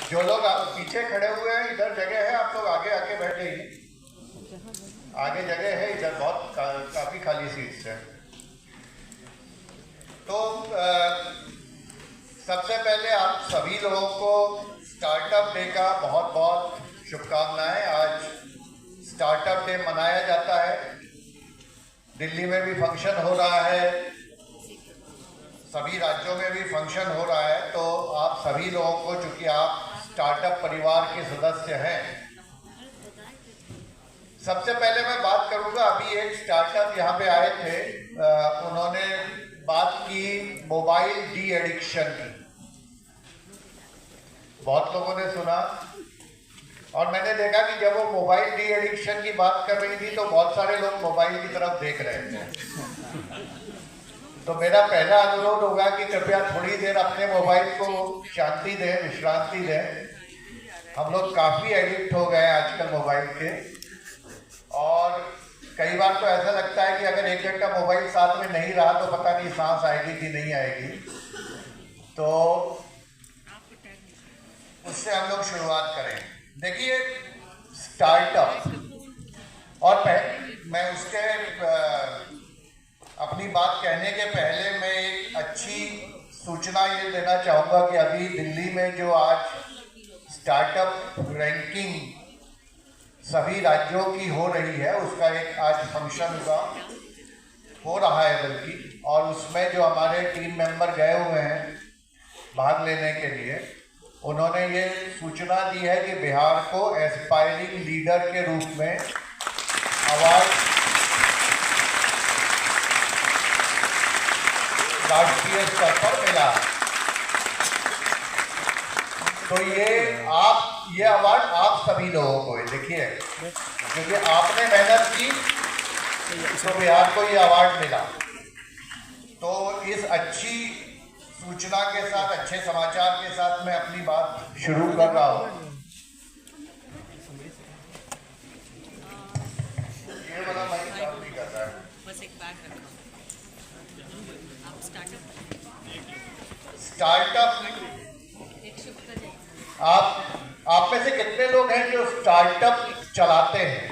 जो लोग पीछे खड़े हुए हैं, इधर जगह है, आप लोग आगे आके बैठ जाइए। आगे जगह है, इधर बहुत काफी खाली सीट्स है। तो सबसे पहले आप सभी लोगों को स्टार्टअप डे का बहुत बहुत शुभकामनाएं। आज स्टार्टअप डे मनाया जाता है, दिल्ली में भी फंक्शन हो रहा है, सभी राज्यों में भी फंक्शन हो रहा है। तो आप सभी लोगों को, चूंकि आप स्टार्टअप परिवार के सदस्य हैं, सबसे पहले मैं बात करूंगा। अभी एक स्टार्टअप यहाँ पे आए थे, उन्होंने बात की मोबाइल डी एडिक्शन की। बहुत लोगों ने सुना और मैंने देखा कि जब वो मोबाइल डी एडिक्शन की बात कर रही थी तो बहुत सारे लोग मोबाइल की तरफ देख रहे थे। तो मेरा पहला अनुरोध होगा कि कृपया थोड़ी देर अपने मोबाइल को शांति दें, विश्रांति दें। हम लोग काफ़ी एडिक्ट हो गए हैं आजकल मोबाइल के, और कई बार तो ऐसा लगता है कि अगर 1 घंटा मोबाइल साथ में नहीं रहा तो पता नहीं सांस आएगी कि नहीं आएगी। तो उससे हम लोग शुरुआत करें। देखिए, स्टार्टअप, और मैं उसके अपनी बात कहने के पहले मैं एक अच्छी सूचना ये देना चाहूँगा कि अभी दिल्ली में जो आज स्टार्टअप रैंकिंग सभी राज्यों की हो रही है, उसका एक आज फंक्शन हो रहा है बल्कि, और उसमें जो हमारे टीम मेंबर गए हुए हैं भाग लेने के लिए, उन्होंने ये सूचना दी है कि बिहार को एस्पायरिंग लीडर के रूप में अवार्ड राष्ट्रीय स्तर पर मिला। तो ये अवार्ड आप सभी लोगों को है। देखिए, क्योंकि आपने मेहनत की तो बिहार को ये अवार्ड मिला। तो इस अच्छी सूचना के साथ, अच्छे समाचार के साथ मैं अपनी बात शुरू कर रहा हूँ। ये वाला माइक काम नहीं कर रहा है। बस एक बैग रखो। स्टार्टअप, आप में से कितने लोग हैं जो स्टार्टअप चलाते हैं?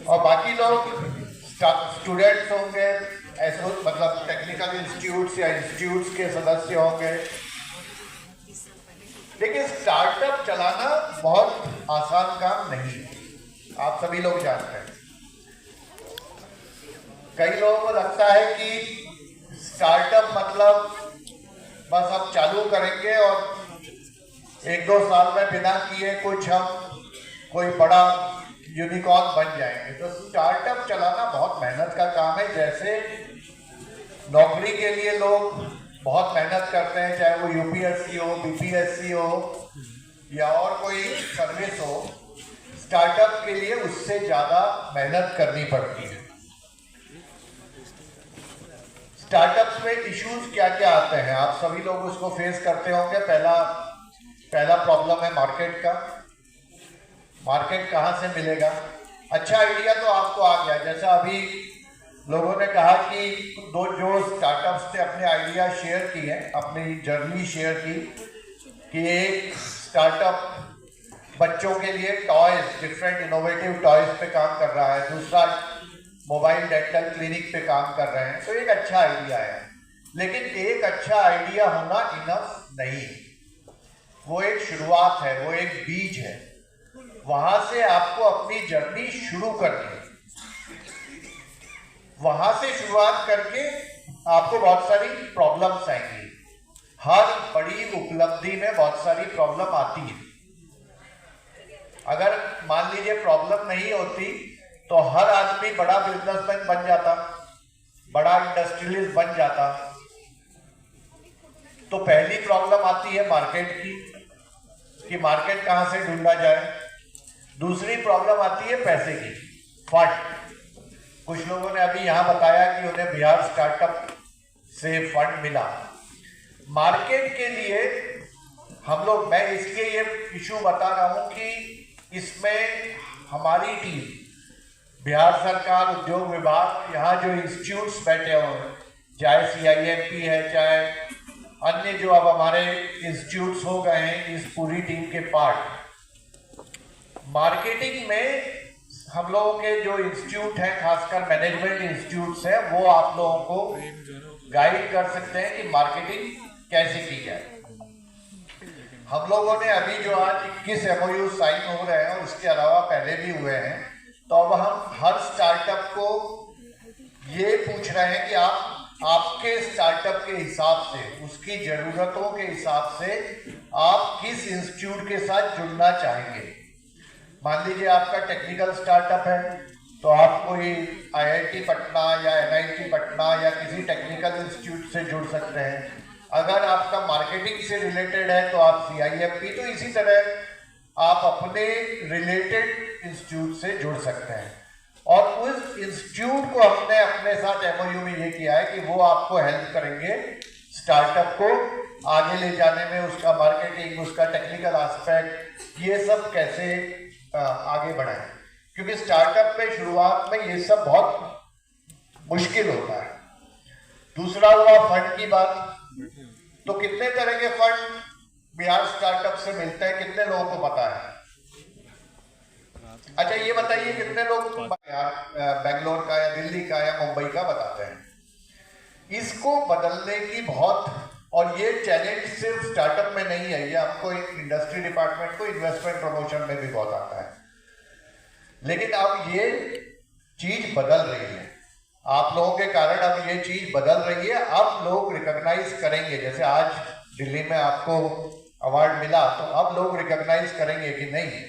और बाकी लोग स्टूडेंट्स होंगे, ऐसे मतलब टेक्निकल इंस्टीट्यूट्स या इंस्टीट्यूट्स के सदस्य होंगे। लेकिन स्टार्टअप चलाना बहुत आसान काम नहीं है, आप सभी लोग जानते हैं। कई लोगों को लगता है कि स्टार्टअप मतलब बस हम चालू करेंगे और 1-2 साल में बिना किए कुछ हम कोई बड़ा यूनिकॉर्न बन जाएंगे। तो स्टार्टअप चलाना बहुत मेहनत का काम है। जैसे नौकरी के लिए लोग बहुत मेहनत करते हैं, चाहे वो यूपीएससी हो, बीपीएससी हो या और कोई सर्विस हो, स्टार्टअप के लिए उससे ज़्यादा मेहनत करनी पड़ती है। स्टार्टअप्स में इश्यूज क्या क्या आते हैं, आप सभी लोग उसको फेस करते होंगे। पहला प्रॉब्लम है मार्केट का। मार्केट कहाँ से मिलेगा? अच्छा आइडिया तो आपको आ गया, जैसा अभी लोगों ने कहा कि जो स्टार्टअप्स ने अपने आइडिया शेयर किए, अपनी जर्नी शेयर की, कि एक स्टार्टअप बच्चों के लिए टॉयज, डिफरेंट इनोवेटिव टॉयज पे काम कर रहा है, दूसरा मोबाइल डेंटल क्लिनिक पे काम कर रहे हैं। तो एक अच्छा आइडिया है, लेकिन एक अच्छा आइडिया होना इनफ नहीं, वो एक शुरुआत है, वो एक बीज है। वहां से आपको अपनी जर्नी शुरू करनी है। वहां से शुरुआत करके आपको बहुत सारी प्रॉब्लम्स आएंगी। हर बड़ी उपलब्धि में बहुत सारी प्रॉब्लम आती है। अगर मान लीजिए प्रॉब्लम नहीं होती तो हर आदमी बड़ा बिजनेसमैन बन जाता, बड़ा इंडस्ट्रियलिस्ट बन जाता। तो पहली प्रॉब्लम आती है मार्केट की, कि मार्केट कहां से ढूंढा जाए। दूसरी प्रॉब्लम आती है पैसे की, फंड। कुछ लोगों ने अभी यहां बताया कि उन्हें बिहार स्टार्टअप से फंड मिला। मार्केट के लिए मैं इसलिए ये इशू बता रहा हूं कि इसमें हमारी टीम, बिहार सरकार, उद्योग विभाग, यहाँ जो इंस्टीट्यूट्स बैठे हुए हैं, चाहे CIMP है, चाहे अन्य जो अब हमारे इंस्टीट्यूट्स हो गए हैं इस पूरी टीम के पार्ट। मार्केटिंग में हम लोगों के जो इंस्टीट्यूट हैं, खासकर मैनेजमेंट इंस्टीट्यूट्स हैं, वो आप लोगों को गाइड कर सकते हैं कि मार्केटिंग कैसे की जाए। हम लोगों ने अभी जो आज 21 MOU साइन हो रहे हैं और उसके अलावा पहले भी हुए हैं, तो अब हम हर स्टार्टअप को ये पूछ रहे हैं कि आपके स्टार्टअप के हिसाब से, उसकी जरूरतों के हिसाब से आप किस इंस्टीट्यूट के साथ जुड़ना चाहेंगे। मान लीजिए आपका टेक्निकल स्टार्टअप है तो आप कोई IIT पटना या NIT पटना या किसी टेक्निकल इंस्टीट्यूट से जुड़ सकते हैं। अगर आपका मार्केटिंग से रिलेटेड है तो आप CIMP, तो इसी तरह आप अपने रिलेटेड इंस्टीट्यूट से जुड़ सकते हैं। और उस इंस्टीट्यूट को हमने अपने साथ MOU में ये किया है कि वो आपको हेल्प करेंगे स्टार्टअप को आगे ले जाने में, उसका मार्केटिंग, उसका टेक्निकल एस्पेक्ट, ये सब कैसे आगे बढ़ाएं। क्योंकि स्टार्टअप में शुरुआत में ये सब बहुत मुश्किल होता है। दूसरा हुआ फंड की बात। तो कितने तरह के फंड बिहार स्टार्टअप से मिलते हैं, कितने लोगों को पता है? अच्छा ये बताइए, कितने लोग बेंगलोर का या दिल्ली का या मुंबई का बताते हैं? इसको बदलने की बहुत, और ये चैलेंज सिर्फ स्टार्टअप में नहीं है, ये आपको इंडस्ट्री डिपार्टमेंट को इन्वेस्टमेंट प्रमोशन में भी बहुत आता है। लेकिन अब ये चीज बदल रही है, आप लोगों के कारण अब ये चीज बदल रही है। अब लोग रिकॉग्नाइज करेंगे, जैसे आज दिल्ली में आपको अवार्ड मिला, तो अब लोग रिकॉग्नाइज करेंगे कि नहीं,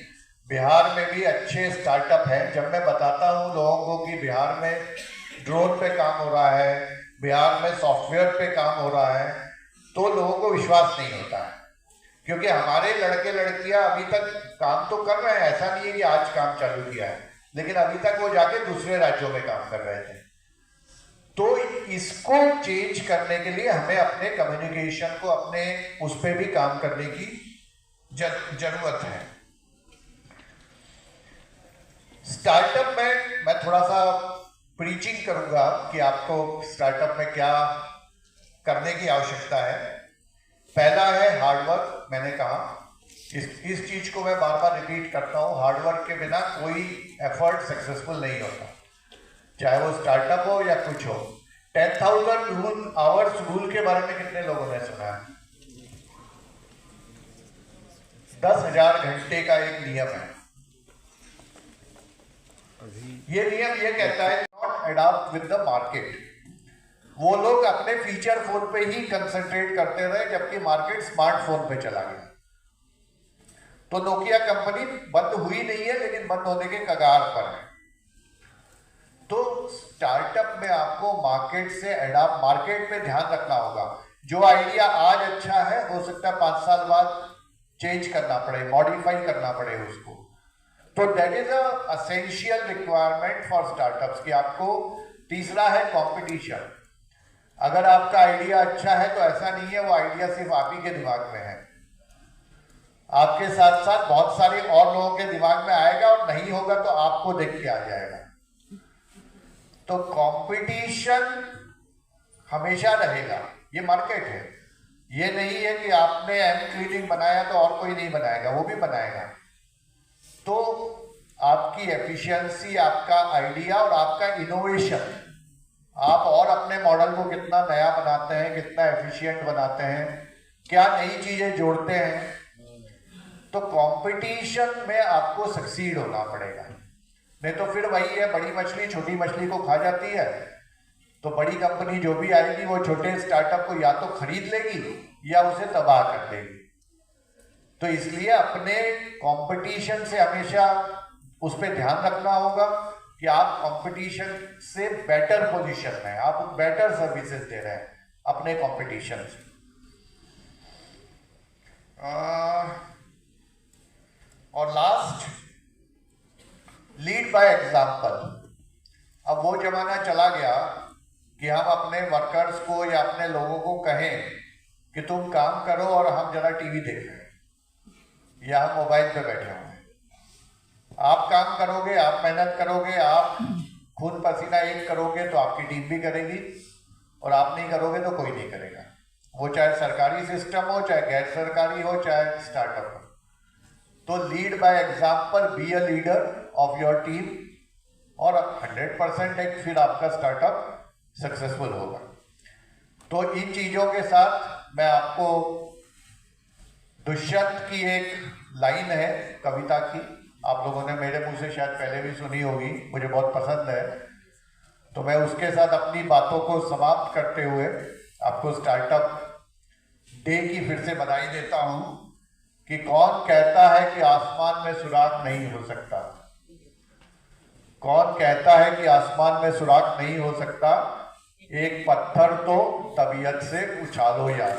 बिहार में भी अच्छे स्टार्टअप हैं। जब मैं बताता हूँ लोगों को कि बिहार में ड्रोन पे काम हो रहा है, बिहार में सॉफ्टवेयर पे काम हो रहा है, तो लोगों को विश्वास नहीं होता है। क्योंकि हमारे लड़के लड़कियां अभी तक काम तो कर रहे हैं, ऐसा नहीं है कि आज काम चालू किया है, लेकिन अभी तक वो जाके दूसरे राज्यों में काम कर रहे थे। तो इसको चेंज करने के लिए हमें अपने कम्युनिकेशन को, अपने उस पर भी काम करने की जरूरत है। स्टार्टअप में मैं थोड़ा सा प्रीचिंग करूंगा कि आपको स्टार्टअप में क्या करने की आवश्यकता है। पहला है हार्डवर्क। मैंने कहा इस चीज को मैं बार बार रिपीट करता हूं, हार्डवर्क के बिना कोई एफर्ट सक्सेसफुल नहीं होता, चाहे वो स्टार्टअप हो या कुछ हो। 10,000 आवर्स रूल के बारे में कितने लोगों ने सुना है? 10,000 घंटे का एक नियम है। ये नियम ये कहता है not adopt with the market. वो लोग अपने फीचर फोन पे ही कंसंट्रेट करते रहे, जबकि मार्केट स्मार्टफोन पे चला गया। तो नोकिया कंपनी बंद हुई नहीं है, लेकिन बंद होने के कगार पर है। तो स्टार्टअप में आपको मार्केट से अडॉप्ट, मार्केट पे ध्यान रखना होगा। जो आइडिया आज अच्छा है, हो सकता है 5 साल बाद चेंज करना पड़े, मॉडिफाई करना पड़े उसको। तो that is a essential requirement for startups कि आपको। तीसरा है कंपटीशन। अगर आपका आइडिया अच्छा है तो ऐसा नहीं है वो आइडिया सिर्फ आप ही के दिमाग में है, आपके साथ साथ बहुत सारे और लोगों के दिमाग में आएगा, और नहीं होगा तो आपको देख के आ जाएगा। तो कंपटीशन हमेशा रहेगा, ये मार्केट है। ये नहीं है कि आपने एम क्लीनिंग बनाया तो और कोई नहीं बनाएगा, वो भी बनाएगा। तो आपकी एफिशिएंसी, आपका आइडिया और आपका इनोवेशन, आप और अपने मॉडल को कितना नया बनाते हैं, कितना एफिशिएंट बनाते हैं, क्या नई चीजें जोड़ते हैं। तो कंपटीशन में आपको सक्सीड होना पड़ेगा, नहीं तो फिर वही है, बड़ी मछली छोटी मछली को खा जाती है। तो बड़ी कंपनी जो भी आएगी वो छोटे स्टार्टअप को या तो खरीद लेगी या उसे तबाह कर देगी। तो इसलिए अपने कंपटीशन से हमेशा उस पर ध्यान रखना होगा कि आप कंपटीशन से बेटर पोजीशन में, आप बेटर सर्विसेज दे रहे हैं अपने कंपटीशन से। और लास्ट, लीड बाय एग्जाम्पल। अब वो जमाना चला गया कि हम अपने वर्कर्स को या अपने लोगों को कहें कि तुम काम करो और हम जरा टीवी देख रहे हैं या हम मोबाइल पे बैठे हुए हैं। आप काम करोगे, आप मेहनत करोगे, आप खून पसीना एक करोगे तो आपकी टीम भी करेगी। और आप नहीं करोगे तो कोई नहीं करेगा, वो चाहे सरकारी सिस्टम हो, चाहे गैर सरकारी हो, चाहे स्टार्टअप हो। तो lead by example, be a leader of your team, और 100% एक फिर आपका स्टार्टअप सक्सेसफुल होगा। तो इन चीजों के साथ मैं आपको दुष्यंत की एक लाइन है कविता की, आप लोगों ने मेरे मुंह से शायद पहले भी सुनी होगी, मुझे बहुत पसंद है, तो मैं उसके साथ अपनी बातों को समाप्त करते हुए आपको स्टार्टअप डे की फिर से बधाई देता हूं कि कौन कहता है कि आसमान में सुराग नहीं हो सकता, कौन कहता है कि आसमान में सुराग नहीं हो सकता, एक पत्थर तो तबीयत से उछालो यार।